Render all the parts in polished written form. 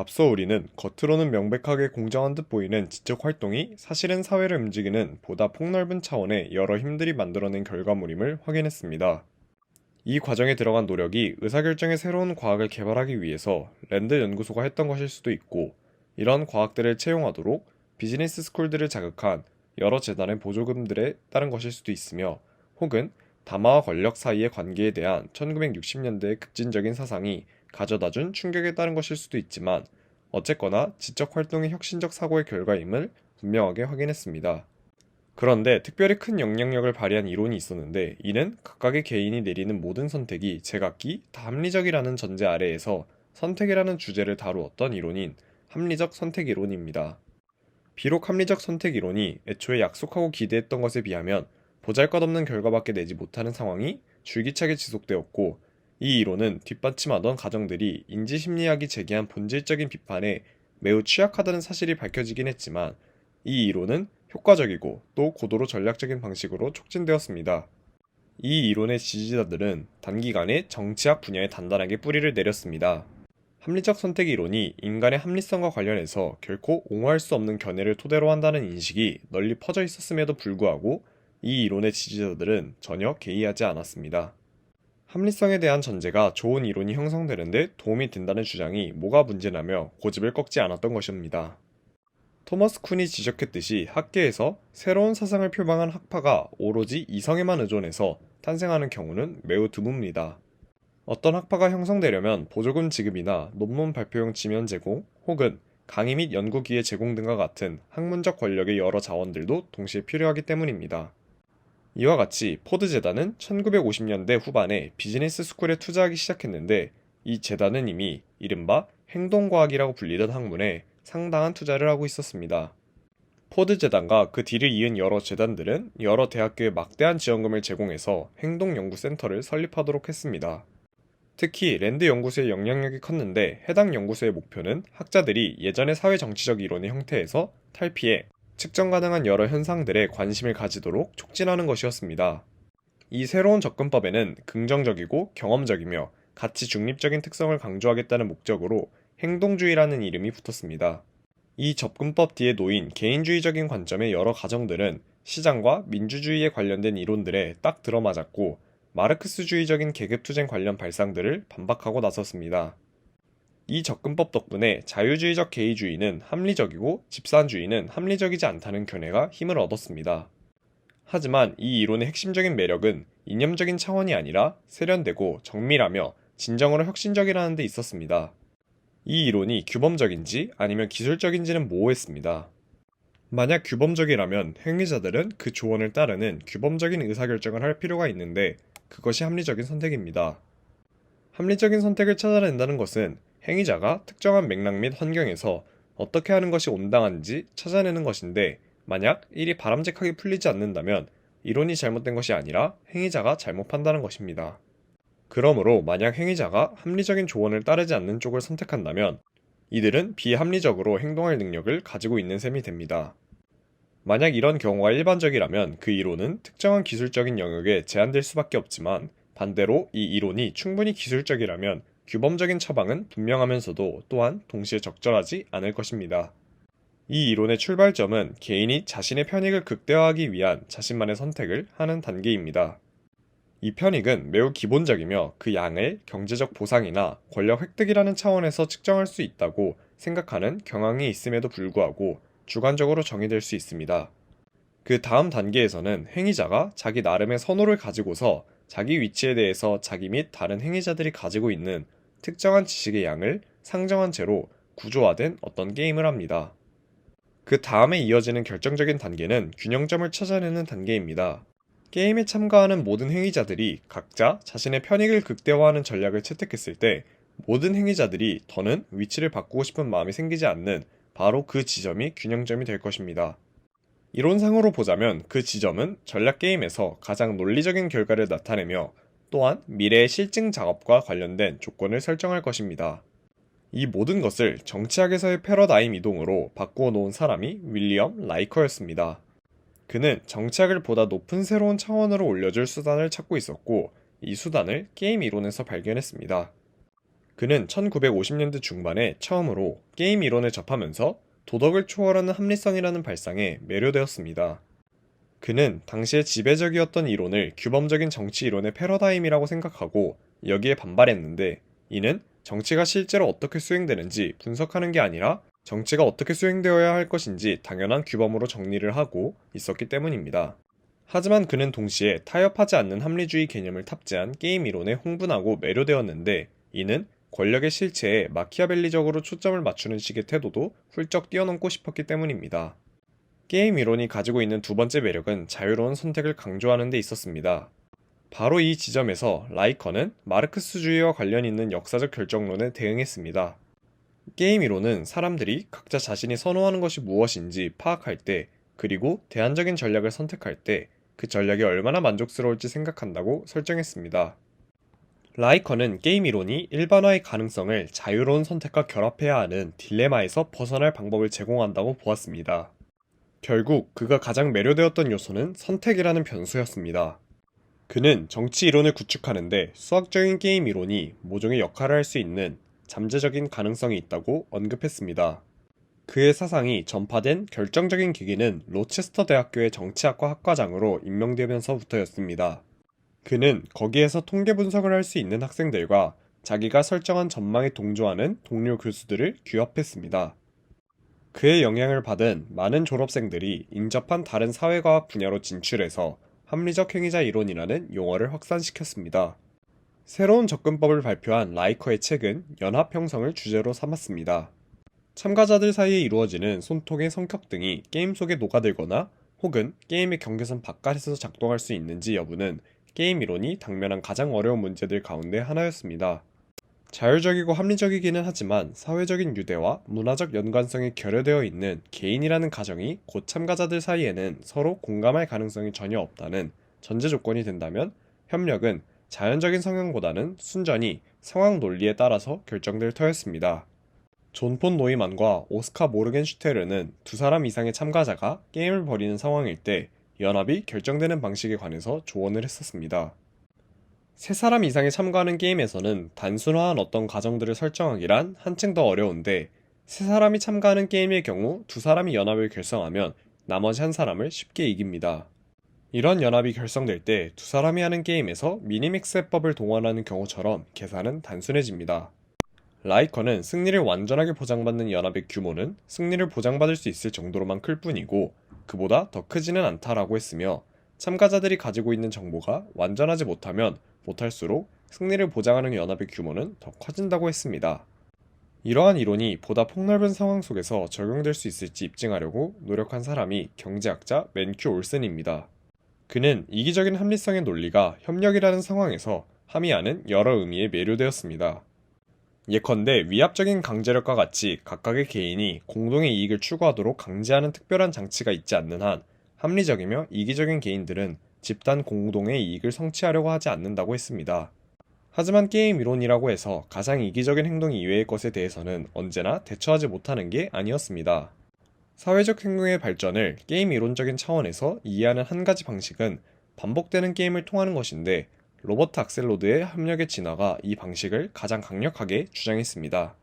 앞서 우리는 겉으로는 명백하게 공정한 듯 보이는 지적 활동이 사실은 사회를 움직이는 보다 폭넓은 차원의 여러 힘들이 만들어낸 결과물임을 확인했습니다. 이 과정에 들어간 노력이 의사결정의 새로운 과학을 개발하기 위해서 랜드 연구소가 했던 것일 수도 있고, 이런 과학들을 채용하도록 비즈니스 스쿨들을 자극한 여러 재단의 보조금들에 따른 것일 수도 있으며, 혹은 다마와 권력 사이의 관계에 대한 1960년대의 급진적인 사상이 가져다준 충격에 따른 것일 수도 있지만, 어쨌거나 지적 활동의 혁신적 사고의 결과임을 분명하게 확인했습니다. 그런데 특별히 큰 영향력을 발휘한 이론이 있었는데, 이는 각각의 개인이 내리는 모든 선택이 제각기 다 합리적이라는 전제 아래에서 선택이라는 주제를 다루었던 이론인 합리적 선택 이론입니다. 비록 합리적 선택 이론이 애초에 약속하고 기대했던 것에 비하면 보잘것없는 결과밖에 내지 못하는 상황이 줄기차게 지속되었고, 이 이론은 뒷받침하던 가정들이 인지심리학이 제기한 본질적인 비판에 매우 취약하다는 사실이 밝혀지긴 했지만, 이 이론은 효과적이고 또 고도로 전략적인 방식으로 촉진되었습니다. 이 이론의 지지자들은 단기간에 정치학 분야에 단단하게 뿌리를 내렸습니다. 합리적 선택 이론이 인간의 합리성과 관련해서 결코 옹호할 수 없는 견해를 토대로 한다는 인식이 널리 퍼져 있었음에도 불구하고, 이 이론의 지지자들은 전혀 개의하지 않았습니다. 합리성에 대한 전제가 좋은 이론이 형성되는데 도움이 된다는 주장이 뭐가 문제냐며 고집을 꺾지 않았던 것입니다. 토머스 쿤이 지적했듯이 학계에서 새로운 사상을 표방한 학파가 오로지 이성에만 의존해서 탄생하는 경우는 매우 드뭅니다. 어떤 학파가 형성되려면 보조금 지급이나 논문 발표용 지면 제공, 혹은 강의 및 연구기회 제공 등과 같은 학문적 권력의 여러 자원들도 동시에 필요하기 때문입니다. 이와 같이 포드 재단은 1950년대 후반에 비즈니스 스쿨에 투자하기 시작했는데, 이 재단은 이미 이른바 행동과학이라고 불리던 학문에 상당한 투자를 하고 있었습니다. 포드 재단과 그 뒤를 이은 여러 재단들은 여러 대학교에 막대한 지원금을 제공해서 행동연구센터를 설립하도록 했습니다. 특히 랜드 연구소의 영향력이 컸는데, 해당 연구소의 목표는 학자들이 예전의 사회정치적 이론의 형태에서 탈피해 측정 가능한 여러 현상들에 관심을 가지도록 촉진하는 것이었습니다. 이 새로운 접근법에는 긍정적이고 경험적이며 가치 중립적인 특성을 강조하겠다는 목적으로 행동주의라는 이름이 붙었습니다. 이 접근법 뒤에 놓인 개인주의적인 관점의 여러 가정들은 시장과 민주주의에 관련된 이론들에 딱 들어맞았고, 마르크스주의적인 계급투쟁 관련 발상들을 반박하고 나섰습니다. 이 접근법 덕분에 자유주의적 개의주의는 합리적이고 집산주의는 합리적이지 않다는 견해가 힘을 얻었습니다. 하지만 이 이론의 핵심적인 매력은 이념적인 차원이 아니라 세련되고 정밀하며 진정으로 혁신적이라는 데 있었습니다. 이 이론이 규범적인지 아니면 기술적인지는 모호했습니다. 만약 규범적이라면 행위자들은 그 조언을 따르는 규범적인 의사결정을 할 필요가 있는데, 그것이 합리적인 선택입니다. 합리적인 선택을 찾아낸다는 것은 행위자가 특정한 맥락 및 환경에서 어떻게 하는 것이 온당한지 찾아내는 것인데, 만약 일이 바람직하게 풀리지 않는다면 이론이 잘못된 것이 아니라 행위자가 잘못 판단한 것입니다. 그러므로 만약 행위자가 합리적인 조언을 따르지 않는 쪽을 선택한다면 이들은 비합리적으로 행동할 능력을 가지고 있는 셈이 됩니다. 만약 이런 경우가 일반적이라면 그 이론은 특정한 기술적인 영역에 제한될 수밖에 없지만, 반대로 이 이론이 충분히 기술적이라면 규범적인 처방은 분명하면서도 또한 동시에 적절하지 않을 것입니다. 이 이론의 출발점은 개인이 자신의 편익을 극대화하기 위한 자신만의 선택을 하는 단계입니다. 이 편익은 매우 기본적이며 그 양을 경제적 보상이나 권력 획득이라는 차원에서 측정할 수 있다고 생각하는 경향이 있음에도 불구하고 주관적으로 정의될 수 있습니다. 그 다음 단계에서는 행위자가 자기 나름의 선호를 가지고서 자기 위치에 대해서 자기 및 다른 행위자들이 가지고 있는 특정한 지식의 양을 상정한 채로 구조화된 어떤 게임을 합니다. 그 다음에 이어지는 결정적인 단계는 균형점을 찾아내는 단계입니다. 게임에 참가하는 모든 행위자들이 각자 자신의 편익을 극대화하는 전략을 채택했을 때, 모든 행위자들이 더는 위치를 바꾸고 싶은 마음이 생기지 않는 바로 그 지점이 균형점이 될 것입니다. 이론상으로 보자면 그 지점은 전략 게임에서 가장 논리적인 결과를 나타내며, 또한 미래의 실증 작업과 관련된 조건을 설정할 것입니다. 이 모든 것을 정치학에서의 패러다임 이동으로 바꾸어 놓은 사람이 윌리엄 라이커였습니다. 그는 정치학을 보다 높은 새로운 차원으로 올려줄 수단을 찾고 있었고, 이 수단을 게임 이론에서 발견했습니다. 그는 1950년대 중반에 처음으로 게임 이론에 접하면서 도덕을 초월하는 합리성이라는 발상에 매료되었습니다. 그는 당시에 지배적이었던 이론을 규범적인 정치 이론의 패러다임이라고 생각하고 여기에 반발했는데, 이는 정치가 실제로 어떻게 수행되는지 분석하는 게 아니라 정치가 어떻게 수행되어야 할 것인지 당연한 규범으로 정리를 하고 있었기 때문입니다. 하지만 그는 동시에 타협하지 않는 합리주의 개념을 탑재한 게임 이론에 흥분하고 매료되었는데, 이는 권력의 실체에 마키아벨리적으로 초점을 맞추는 식의 태도도 훌쩍 뛰어넘고 싶었기 때문입니다. 게임 이론이 가지고 있는 두 번째 매력은 자유로운 선택을 강조하는 데 있었습니다. 바로 이 지점에서 라이커는 마르크스주의와 관련 있는 역사적 결정론에 대응했습니다. 게임 이론은 사람들이 각자 자신이 선호하는 것이 무엇인지 파악할 때, 그리고 대안적인 전략을 선택할 때 그 전략이 얼마나 만족스러울지 생각한다고 설정했습니다. 라이커는 게임 이론이 일반화의 가능성을 자유로운 선택과 결합해야 하는 딜레마에서 벗어날 방법을 제공한다고 보았습니다. 결국 그가 가장 매료되었던 요소는 선택이라는 변수였습니다. 그는 정치 이론을 구축하는데 수학적인 게임 이론이 모종의 역할을 할 수 있는 잠재적인 가능성이 있다고 언급했습니다. 그의 사상이 전파된 결정적인 계기는 로체스터 대학교의 정치학과 학과장으로 임명되면서부터였습니다. 그는 거기에서 통계 분석을 할 수 있는 학생들과 자기가 설정한 전망에 동조하는 동료 교수들을 규합했습니다. 그의 영향을 받은 많은 졸업생들이 인접한 다른 사회과학 분야로 진출해서 합리적 행위자 이론이라는 용어를 확산시켰습니다. 새로운 접근법을 발표한 라이커의 책은 연합 형성을 주제로 삼았습니다. 참가자들 사이에 이루어지는 소통의 성격 등이 게임 속에 녹아들거나 혹은 게임의 경계선 바깥에서 작동할 수 있는지 여부는 게임 이론이 당면한 가장 어려운 문제들 가운데 하나였습니다. 자율적이고 합리적이기는 하지만 사회적인 유대와 문화적 연관성이 결여되어 있는 개인이라는 가정이 곧 참가자들 사이에는 서로 공감할 가능성이 전혀 없다는 전제 조건이 된다면, 협력은 자연적인 성향보다는 순전히 상황 논리에 따라서 결정될 터였습니다. 존 폰 노이만과 오스카 모르겐슈테르는 두 사람 이상의 참가자가 게임을 벌이는 상황일 때 연합이 결정되는 방식에 관해서 조언을 했었습니다. 세 사람 이상이 참가하는 게임에서는 단순화한 어떤 가정들을 설정하기란 한층 더 어려운데, 세 사람이 참가하는 게임의 경우 두 사람이 연합을 결성하면 나머지 한 사람을 쉽게 이깁니다. 이런 연합이 결성될 때 두 사람이 하는 게임에서 미니믹스 해법을 동원하는 경우처럼 계산은 단순해집니다. 라이커는 승리를 완전하게 보장받는 연합의 규모는 승리를 보장받을 수 있을 정도로만 클 뿐이고 그보다 더 크지는 않다라고 했으며, 참가자들이 가지고 있는 정보가 완전하지 못하면 못할수록 승리를 보장하는 연합의 규모는 더 커진다고 했습니다. 이러한 이론이 보다 폭넓은 상황 속에서 적용될 수 있을지 입증하려고 노력한 사람이 경제학자 맨큐 올슨입니다. 그는 이기적인 합리성의 논리가 협력이라는 상황에서 함의하는 여러 의미에 매료되었습니다. 예컨대 위압적인 강제력과 같이 각각의 개인이 공동의 이익을 추구하도록 강제하는 특별한 장치가 있지 않는 한 합리적이며 이기적인 개인들은 집단 공동의 이익을 성취하려고 하지 않는다고 했습니다. 하지만 게임 이론이라고 해서 가장 이기적인 행동 이외의 것에 대해서는 언제나 대처하지 못하는 게 아니었습니다. 사회적 행동의 발전을 게임 이론적인 차원에서 이해하는 한 가지 방식은 반복되는 게임을 통하는 것인데, 로버트 악셀로드의 협력의 진화가 이 방식을 가장 강력하게 주장했습니다.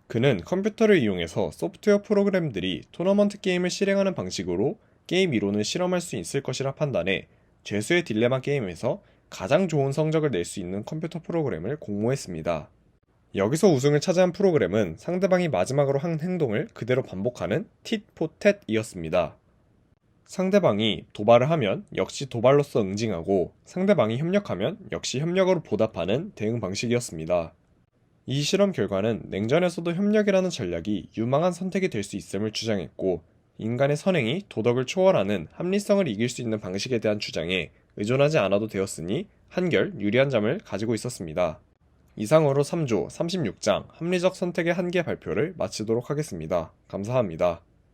그는 컴퓨터를 이용해서 소프트웨어 프로그램들이 토너먼트 게임을 실행하는 방식으로 게임 이론을 실험할 수 있을 것이라 판단해 죄수의 딜레마 게임에서 가장 좋은 성적을 낼 수 있는 컴퓨터 프로그램을 공모했습니다. 여기서 우승을 차지한 프로그램은 상대방이 마지막으로 한 행동을 그대로 반복하는 tit-for-tat이었습니다. 상대방이 도발을 하면 역시 도발로서 응징하고, 상대방이 협력하면 역시 협력으로 보답하는 대응 방식이었습니다. 이 실험 결과는 냉전에서도 협력이라는 전략이 유망한 선택이 될 수 있음을 주장했고, 인간의 선행이 도덕을 초월하는 합리성을 이길 수 있는 방식에 대한 주장에 의존하지 않아도 되었으니 한결 유리한 점을 가지고 있었습니다. 이상으로 3조 36장 합리적 선택의 한계 발표를 마치도록 하겠습니다. 감사합니다.